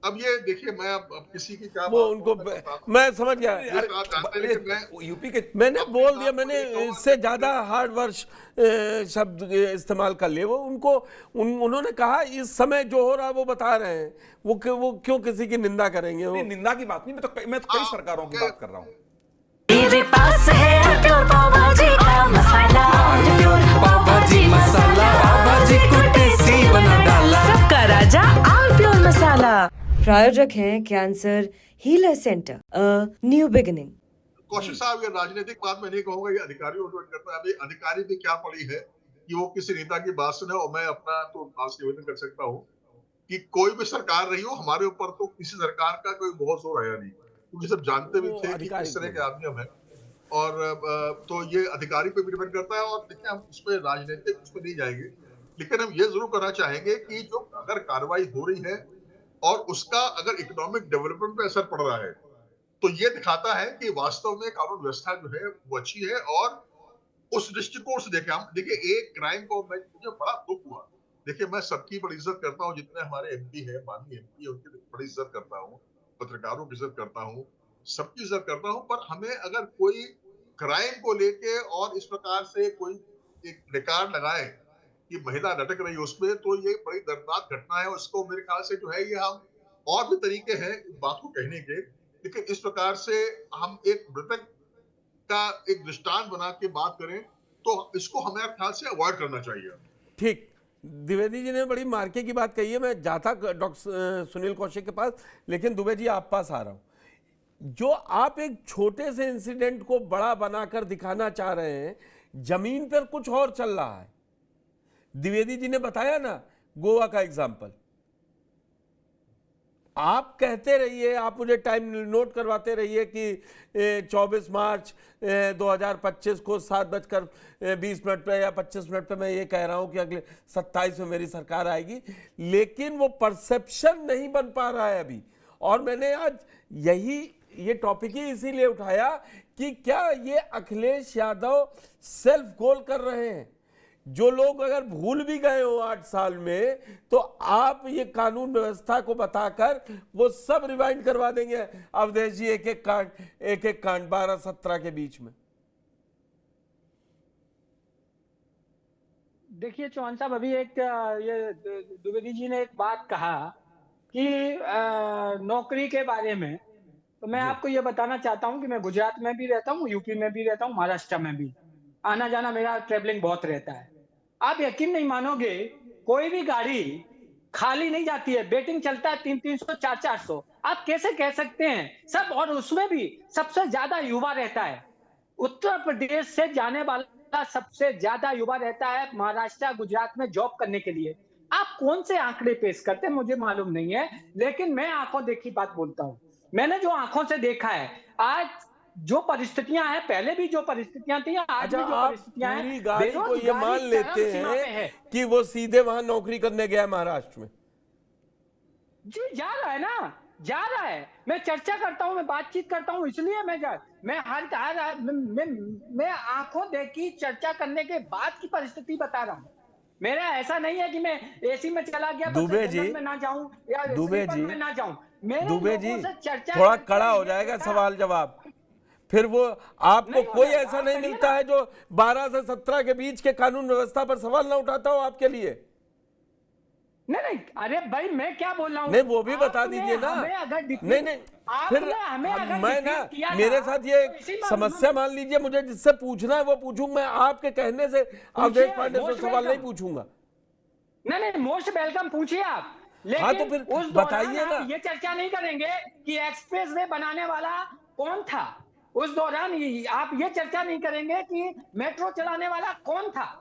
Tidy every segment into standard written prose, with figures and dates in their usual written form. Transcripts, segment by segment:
अब ये देखिए, मैं अब किसी की क्या वो बात उनको मैं करता हूँ, मैं समझ गया ये तो आप जानते हैं, लेकिन मैं यूपी के मैंने अपनी बोल दिया, बात को मैंने यही कहूंगा इससे कि ज्यादा हार्ड वर्ष शब्द इस्तेमाल कर लिए। वो उनको उन्होंने कहा इस समय जो हो रहा है वो बता रहे हैं, वो क्यों किसी की निंदा करेंगे वो। नहीं, निंदा की बात नहीं, मैं तो कई सरकारों की बात कर रहा हूं। मेरे पास है प्योर पाव भाजी का मसाला, प्योर पाव भाजी मसाला, पाव भाजी को टेस्टी बना डाला, सबका राजा आल प्योर मसाला। प्रायोजक हैं cancer healer centre, a new beginning. Kaushik साहब, ये राजनीतिक बात मैं नहीं कहूंगा, ये अधिकारियों को करता है। अभी अधिकारी भी क्या पड़ी है कि वो किसी नेता की बात सुने, और मैं अपना तो बात निवेदन कर सकता हूँ कि कोई भी सरकार रही हो, हमारे ऊपर तो किसी सरकार का कोई बहुत जोर आया नहीं, क्योंकि सब जानते भी वो थे कि किस आधिकारिक तरह बोल के आदमी हम हैं। और तो ये अधिकारी पे भी डिपेंड करता है। और देखिए, हम उसमें राजनीतिक उसमें नहीं जाएंगे, लेकिन हम ये जरूर करना चाहेंगे कि जो अगर कार्रवाई हो रही है और उसका अगर इकोनॉमिक डेवलपमेंट पे असर पड़ रहा है, तो ये दिखाता है कि वास्तव में कानून व्यवस्था जो है वो अच्छी है। और उस दृष्टिकोण से देखें, हम देखिए एक क्राइम को, मुझे बड़ा दुख हुआ। देखिए, मैं सबकी बड़ी इज्जत करता हूँ, जितने हमारे एमपी है, माननीय एमपी है, उनकी बड़ी इज्जत करता हूँ, पत्रकारों की इज्जत करता हूँ, सबकी इज्जत करता हूँ। पर हमें अगर कोई क्राइम को लेके और इस प्रकार से कोई एक रिकॉर्ड लगाए कि महिला लटक रही है उसमें, तो ये बड़ी दर्दनाक घटना है। उसको मेरे ख्याल से जो है, ये हम और भी तरीके हैं इस बात को कहने के, लेकिन इस प्रकार से हम एक मृतक का एक दृष्टांत बना के बात करें, तो इसको हमें ख्याल से अवॉइड करना चाहिए। ठीक। द्विवेदी जी ने बड़ी मार्के की बात कही है। मैं जाता डॉक्टर सुनील कौशिक के पास, लेकिन दुबे जी आप पास आ रहा हूं। जो आप एक छोटे से इंसिडेंट को बड़ा बनाकर दिखाना चाह रहे हैं, जमीन पर कुछ और चल रहा है। द्विवेदी जी ने बताया ना गोवा का एग्जाम्पल। आप कहते रहिए, आप मुझे टाइम नोट करवाते रहिए कि 24 मार्च 2025 को 7:20 पे या 25 पे मैं ये कह रहा हूं कि अगले 27 में मेरी सरकार आएगी, लेकिन वो परसेप्शन नहीं बन पा रहा है अभी। और मैंने आज ये टॉपिक ही इसीलिए उठाया कि क्या ये अखिलेश यादव सेल्फ गोल कर रहे हैं। जो लोग अगर भूल भी गए हो 8 साल में, तो आप ये कानून व्यवस्था को बताकर वो सब रिवाइंड करवा देंगे। अवधेश जी एक एक कांड 12-17 के बीच में। देखिए चौहान साहब, अभी एक ये द्विवेदी जी ने एक बात कहा कि नौकरी के बारे में, तो मैं आपको ये बताना चाहता हूं कि मैं गुजरात में भी रहता हूं, यूपी में भी रहता हूं, महाराष्ट्र में भी आना जाना मेरा ट्रेवलिंग बहुत रहता है। आप यकीन नहीं मानोगे, कोई भी गाड़ी खाली नहीं जाती है, वेटिंग चलता है 300-300, 400-400। आप कैसे कह सकते हैं सब, और उसमें भी सबसे ज्यादा युवा रहता है। उत्तर प्रदेश से जाने वाला सबसे ज्यादा युवा रहता है महाराष्ट्र गुजरात में जॉब करने के लिए। आप कौन से आंकड़े पेश करते हैं मुझे मालूम नहीं है, लेकिन मैं आंखों देखी बात बोलता हूं। मैंने जो आंखों से देखा है, आज जो परिस्थितियां हैं, पहले भी जो परिस्थितियां थी, आज अच्छा, भी जो आप परिस्थितियां पूरी हैं, गाड़ी को ये मान बेरोजगारी लेते चरम सीमा पे है। हैं कि वो सीधे वहां नौकरी करने गया महाराष्ट्र में? जी जा रहा है ना, जा रहा है। मैं चर्चा करता हूं, मैं बातचीत करता हूं, इसलिए मैं मैं आंखों देखी चर्चा करने के बाद की परिस्थिति बता रहा हूं। मेरा ऐसा नहीं है कि मैं एसी में चला गया तो दुबे जी, जनरल में ना जाऊं या दुबे स्लीपर जी, में ना जाऊं। मेरे दुबे जी, लोगों से चर्चा थोड़ा करके कड़ा हो ये जाएगा देखा, सवाल जवाब। फिर वो आपको नहीं हो कोई जाएगा, ऐसा आप नहीं करिए मिलता ना। है जो 12 से 17 के बीच के कानून व्यवस्था पर सवाल ना उठाता हो आपके लिए? नहीं, अरे भाई मैं क्या बोल रहा हूँ, नहीं, वो भी बता दीजिए ना। हमें अगर नहीं, फिर आपने हमें अगर मैं ना, डिफीट किया मेरे था, साथ ये तो इसी समस्या मान लीजिए, मुझे जिससे पूछना है वो पूछूंगा। मैं आपके कहने से अवधेश पांडे से सवाल नहीं पूछूंगा। नहीं, मोस्ट वेलकम, पूछिए आप। हाँ, तो लेकिन फिर उस दौरान बताइए ना। आप ये चर्चा नहीं करेंगे कि एक्सप्रेस वे बनाने वाला कौन था। उस दौरान आप ये चर्चा नहीं करेंगे कि मेट्रो चलाने वाला कौन था।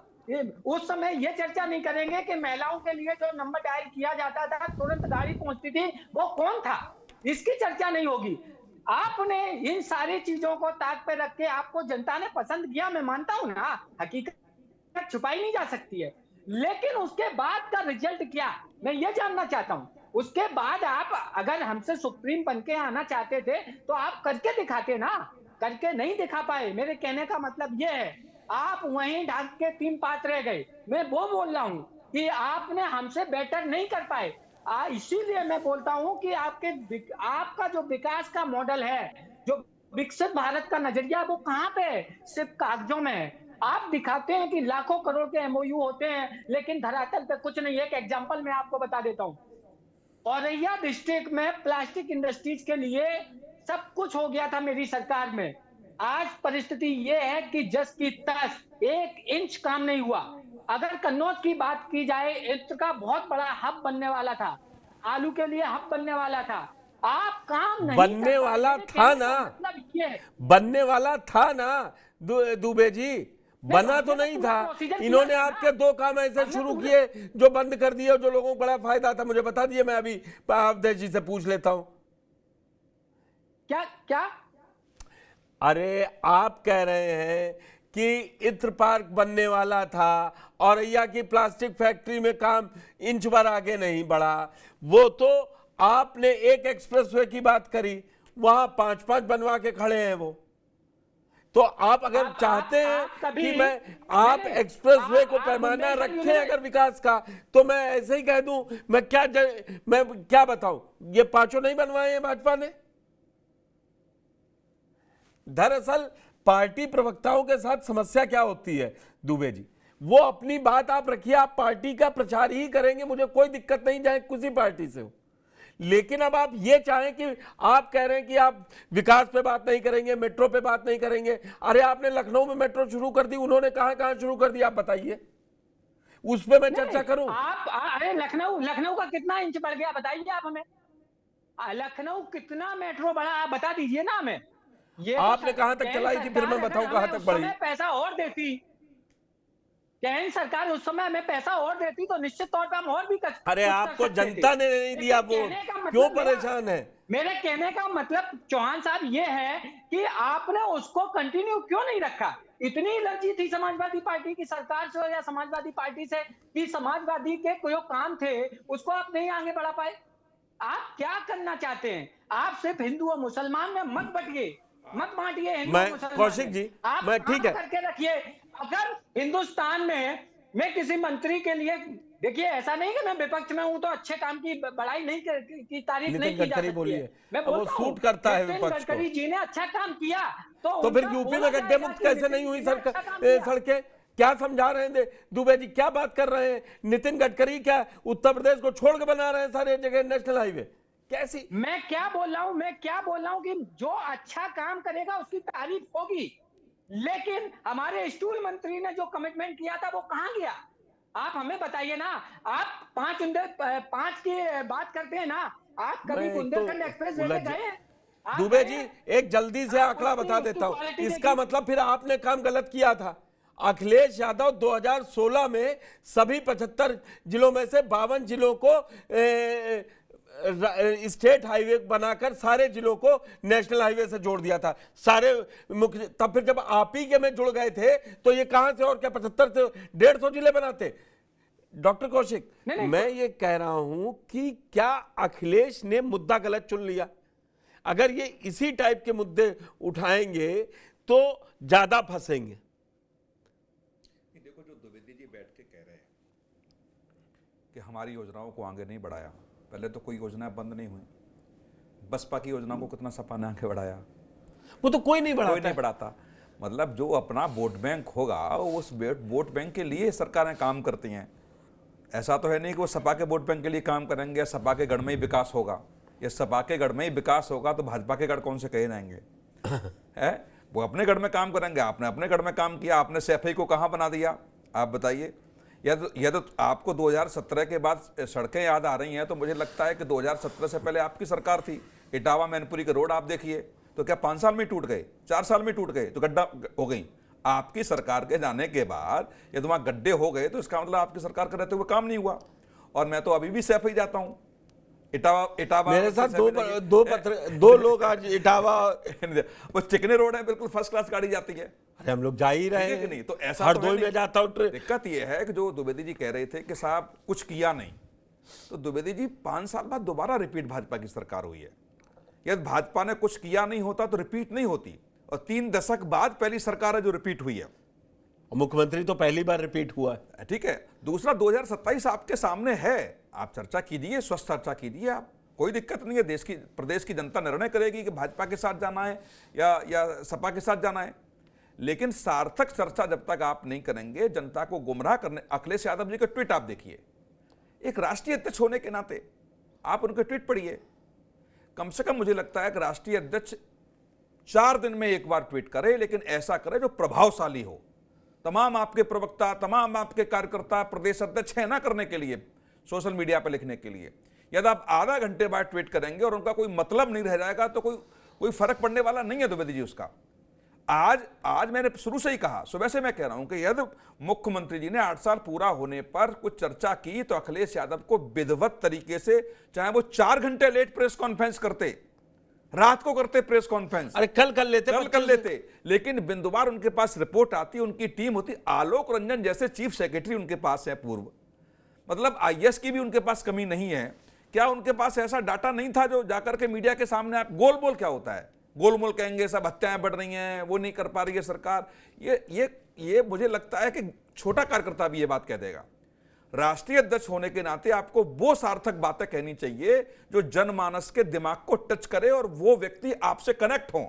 उस समय ये चर्चा नहीं करेंगे कि महिलाओं के लिए जो नंबर डायल किया जाता था, तुरंत गाड़ी पहुंचती थी, वो कौन था। इसकी चर्चा नहीं होगी। आपने इन सारी चीजों को ताक पे रख के, आपको जनता ने पसंद किया, मैं मानता हूं ना, हकीकत छुपाई नहीं जा सकती है। लेकिन उसके बाद का रिजल्ट क्या, मैं ये जानना चाहता हूं। उसके बाद आप अगर हमसे सुप्रीम बन के आना चाहते थे, तो आप करके दिखाते ना, करके नहीं दिखा पाए। मेरे कहने का मतलब ये है, आप वहीं ढाक के 3 पात रह गए। मैं वो बोल रहा हूं कि आपने हमसे बेटर नहीं कर पाए। इसीलिए मैं बोलता हूं कि आपका जो विकास का मॉडल है, जो विकसित भारत का नजरिया, वो कहां पे है? सिर्फ कागजों में है। आप दिखाते हैं कि लाखों करोड़ के एमओयू होते हैं, लेकिन धरातल पे कुछ नहीं है। एक एग्जांपल मैं आपको बता देता हूं। औरैया डिस्ट्रिक्ट में प्लास्टिक इंडस्ट्रीज के लिए सब कुछ हो गया था मेरी सरकार में। आज परिस्थिति ये है कि जस की तस, 1 इंच काम नहीं हुआ। अगर कन्नौज की बात की जाए, इत्र का बहुत बड़ा हब बनने वाला था, आलू के लिए हब बनने वाला था। आप काम नहीं बनने कर वाला पाए। था ना, मतलब ये है, बनने वाला था ना दुबे जी, बना तो नहीं था। इन्होंने आपके 2 काम ऐसे शुरू किए जो बंद कर दिए, जो लोगों को बड़ा फायदा था। मुझे बता दिए, मैं अभी अवधेश जी से पूछ लेता हूं। क्या क्या? अरे आप कह रहे हैं कि इत्र पार्क बनने वाला था, औरैया की प्लास्टिक फैक्ट्री में काम इंच भर आगे नहीं बढ़ा। वो तो आपने एक एक्सप्रेसवे की बात करी, वहां 5-5 बनवा के खड़े हैं वो। तो आप अगर चाहते हैं कि आप एक्सप्रेसवे को पैमाना रखें अगर विकास का, तो मैं ऐसे ही कह दूं, मैं क्या बताऊं, ये 5 नहीं बनवाए हैं भाजपा ने। दरअसल पार्टी प्रवक्ताओं के साथ समस्या क्या होती है दुबे जी, वो अपनी बात आप रखिए, आप पार्टी का प्रचार ही करेंगे, मुझे कोई दिक्कत नहीं, चाहे किसी पार्टी से हो। लेकिन अब आप ये चाहें कि आप कह रहे हैं कि आप विकास पे बात नहीं करेंगे, मेट्रो पे बात नहीं करेंगे। अरे आपने लखनऊ में मेट्रो शुरू कर दी, उन्होंने कहां शुरू कर दी, आप बताइए, उस पे मैं चर्चा करूं। अरे लखनऊ का कितना इंच बढ़ गया बताइए आप हमें। लखनऊ कितना मेट्रो बढ़ा, आप बता दीजिए ना हमें। ये आपने कहां तक चलाई थी, फिर मैं बताऊं कहां तक बढ़ी। पैसा और देती, केंद्र सरकार उस समय हमें पैसा और देती तो निश्चित तौर पर हम और भी अरे आपको जनता ने नहीं दिया, वो क्यों परेशान है? मेरे कहने का मतलब चौहान साहब ये है कि आपने उसको कंटिन्यू क्यों नहीं रखा? इतनी एलर्जी थी समाजवादी पार्टी की सरकार से या समाजवादी पार्टी से कि समाजवादी के जो काम थे उसको आप नहीं आगे बढ़ा पाए। आप क्या करना चाहते हैं? आप सिर्फ हिंदू और मुसलमान में मत बांटिए। कौशिक जी, मैं ठीक है करके रखिए। अगर हिंदुस्तान में मैं किसी मंत्री के लिए, देखिए ऐसा नहीं कि मैं विपक्ष में हूं तो अच्छे काम की बड़ाई नहीं की तारीफ नहीं की जा सकती है। मैं बोलता हूं, सूट करता है विपक्ष को। गडकरी जी ने अच्छा काम किया तो फिर यूपी में गड्ढे मुक्त कैसे नहीं हुई सड़कें? क्या समझा रहे हैं दुबे जी, क्या बात कर रहे हैं? नितिन गडकरी क्या उत्तर प्रदेश को छोड़ के बना रहे हैं सारे जगह नेशनल हाईवे? कैसी? मैं क्या बोल रहा हूं कि जो अच्छा काम करेगा उसकी तारीफ होगी, लेकिन हमारे स्टूल मंत्री ने जो कमिटमेंट किया था वो कहां गया? आप हमें बताइए ना। आप 5 की बात करते हैं ना, आप कभी बुंदेलखंड एक्सप्रेस वे में गए? दुबे जी एक जल्दी से आंकड़ा बता देता हूं, इसका मतलब फिर आपने काम गलत किया था। अखिलेश यादव 2016 में सभी 75 जिलों में से 52 जिलों को स्टेट हाईवे बनाकर सारे जिलों को नेशनल हाईवे से जोड़ दिया था सारे मुख्य। तब फिर जब आप ही के में जुड़ गए थे तो ये कहां से और क्या 75 से 150 जिले बनाते? डॉक्टर कौशिक, मैं ये कह रहा हूं कि क्या अखिलेश ने मुद्दा गलत चुन लिया? अगर ये इसी टाइप के मुद्दे उठाएंगे तो ज्यादा फंसेंगे। देखो, जो द्विवेदी जी बैठ के कह रहे हैं कि हमारी योजनाओं को आगे नहीं बढ़ाया, पहले तो कोई योजना बंद नहीं हुई। बसपा की योजना को कितना सपा ने आगे बढ़ाया? वो तो कोई नहीं बढ़ाता। मतलब जो अपना वोट बैंक होगा उस वोट बैंक के लिए सरकारें काम करती हैं। ऐसा तो है नहीं कि वो सपा के वोट बैंक के लिए काम करेंगे, सपा के गढ़ में ही विकास होगा। ये सपा के गढ़ में ही विकास होगा तो भाजपा के गढ़ कौन से कहे जाएंगे? है वो अपने गढ़ में काम करेंगे। आपने अपने गढ़ में काम किया, आपने सैफई को कहाँ बना दिया? आप बताइए। या तो आपको 2017 के बाद सड़कें याद आ रही हैं, तो मुझे लगता है कि 2017 से पहले आपकी सरकार थी। इटावा मैनपुरी के रोड आप देखिए, तो क्या 5 साल में टूट गए? 4 साल में टूट गए तो गड्ढा हो गई। आपकी सरकार के जाने के बाद यदि वहां गड्ढे हो गए तो इसका मतलब आपकी सरकार का रहते हुए काम नहीं हुआ। और मैं तो अभी भी सैफई जाता हूं। इटावा मेरे साथ दो लोग आज इटावा वो चिकने रोड है, बिल्कुल फर्स्ट क्लास गाड़ी जाती है। अरे हम लोग जा ही रहे हैं। नहीं तो ऐसा हर 2 में जाता हूं। दिक्कत ये है कि जो द्विवेदी जी कह रहे थे कि साहब कुछ किया नहीं, तो द्विवेदी जी 5 साल बाद दोबारा रिपीट भाजपा की सरकार हुई है। यदि भाजपा ने कुछ किया नहीं होता तो रिपीट नहीं होती, और 3 दशक बाद पहली सरकार है जो रिपीट हुई है। मुख्यमंत्री तो पहली बार रिपीट हुआ है। ठीक है। दूसरा 2027 आपके सामने है, आप चर्चा कीजिए, स्वस्थ चर्चा कीजिए, आप कोई दिक्कत नहीं है। देश की प्रदेश की जनता निर्णय करेगी कि भाजपा के साथ जाना है या सपा के साथ जाना है। लेकिन सार्थक चर्चा जब तक आप नहीं करेंगे, जनता को गुमराह करने। अखिलेश यादव जी का ट्वीट आप देखिए, एक राष्ट्रीय अध्यक्ष होने के नाते आप उनके ट्वीट पढ़िए। कम से कम मुझे लगता है कि राष्ट्रीय अध्यक्ष 4 दिन में एक बार ट्वीट करे, लेकिन ऐसा करे जो प्रभावशाली हो। तमाम आपके प्रवक्ता, तमाम आपके कार्यकर्ता प्रदेश अध्यक्ष है ना करने के लिए, सोशल मीडिया पर लिखने के लिए। यदि आप आधा घंटे बाद ट्वीट करेंगे और उनका कोई मतलब नहीं रह जाएगा तो कोई फर्क पड़ने वाला नहीं है द्विवेदी जी उसका। आज मैंने शुरू से ही कहा, सुबह से मैं कह रहा हूं कि यदि मुख्यमंत्री जी ने 8 साल पूरा होने पर कुछ चर्चा की तो अखिलेश यादव को विधिवत तरीके से, चाहे वो 4 घंटे लेट प्रेस कॉन्फ्रेंस करते, रात को करते प्रेस कॉन्फ्रेंस, अरे कल कर लेते, लेकिन बिंदुवार उनके पास रिपोर्ट आती, उनकी टीम होती। आलोक रंजन जैसे चीफ सेक्रेटरी उनके पास है पूर्व, मतलब आईएएस की भी उनके पास कमी नहीं है। क्या उनके पास ऐसा डाटा नहीं था जो जाकर के मीडिया के सामने आप गोलमोल, क्या होता है गोलमोल कहेंगे, सब हत्याएं बढ़ रही हैं, वो नहीं कर पा रही है सरकार। ये मुझे लगता है कि छोटा कार्यकर्ता भी ये बात कह देगा। राष्ट्रीय अध्यक्ष होने के नाते आपको वो सार्थक बातें कहनी चाहिए जो जनमानस के दिमाग को टच करे और वो व्यक्ति आपसे कनेक्ट हो।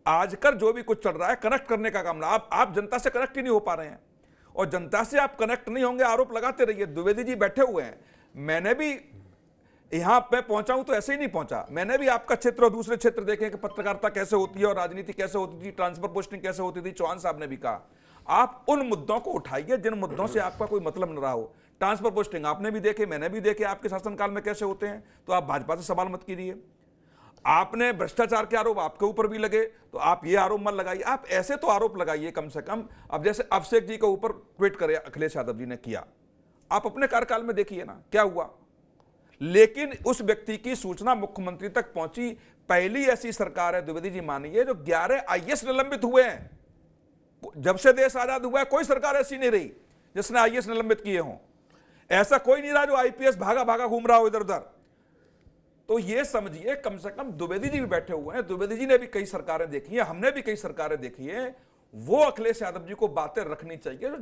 आजकल जो भी कुछ चल रहा है, कनेक्ट करने का काम, आप जनता से कनेक्ट ही नहीं हो पा रहे हैं, और जनता से आप कनेक्ट नहीं होंगे, आरोप लगाते रहिए। द्विवेदी जी बैठे हुए हैं, मैंने भी यहां पे पहुंचा हूं तो ऐसे ही नहीं पहुंचा, मैंने भी आपका क्षेत्र और दूसरे क्षेत्र देखे कि पत्रकारिता कैसे होती है और राजनीति कैसे होती थी, ट्रांसफर पोस्टिंग कैसे होती थी। चौहान साहब ने भी कहा आप उन मुद्दों को उठाइए जिन मुद्दों से आपका कोई मतलब न रहा हो। ट्रांसफर पोस्टिंग आपने भी देखे, मैंने भी देखे आपके शासनकाल में कैसे होते हैं, तो आप भाजपा से सवाल मत कीजिए। आपने भ्रष्टाचार के आरोप आपके ऊपर भी लगे तो आप ये आरोप मत लगाइए, आप ऐसे तो आरोप लगाइए कम से कम। अब जैसे अभिषेक जी के ऊपर ट्वीट करे अखिलेश यादव जी ने किया, आप अपने कार्यकाल में देखिए ना क्या हुआ। लेकिन उस व्यक्ति की सूचना मुख्यमंत्री तक पहुंची, पहली ऐसी सरकार है द्विवेदी जी मानिए जो 11 आईएएस निलंबित हुए हैं। जब से देश आजाद हुआ है कोई सरकार ऐसी नहीं रही जिसने आईएएस निलंबित किए हों। ऐसा कोई नहीं रहा जो आईपीएस भागा भागा घूम रहा हो इधर उधर। तो ये समझिए कम से कम द्विवेदी जी भी बैठे हुए हैं, द्विवेदी जी ने भी कई सरकारें देखी हैं, हमने भी कई सरकारें देखी हैं। वो अखिलेश यादव जी को बातें रखनी चाहिए जो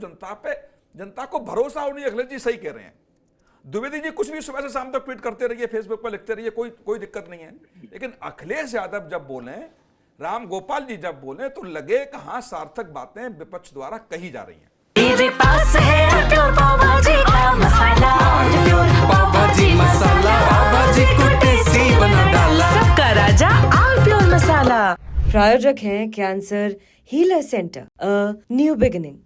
जनता को भरोसा हो। नहीं, अखिलेश जी सही कह रहे हैं, द्विवेदी जी कुछ भी सुबह से शाम तक ट्वीट करते रहिए, फेसबुक पर लिखते रहिए, कोई दिक्कत नहीं है। लेकिन अखिलेश यादव जब बोले, राम गोपाल जी जब बोले, तो लगे कहां सार्थक बातें विपक्ष द्वारा कही जा रही हैं। मेरे पास है प्योर पाव भाजी का मसाला, प्योर पाव भाजी मसाला, पाव भाजी को टेस्टी बना डाला, सबका राजा ऑल प्योर मसाला। प्रायोजक हैं cancer healer centre, a new beginning.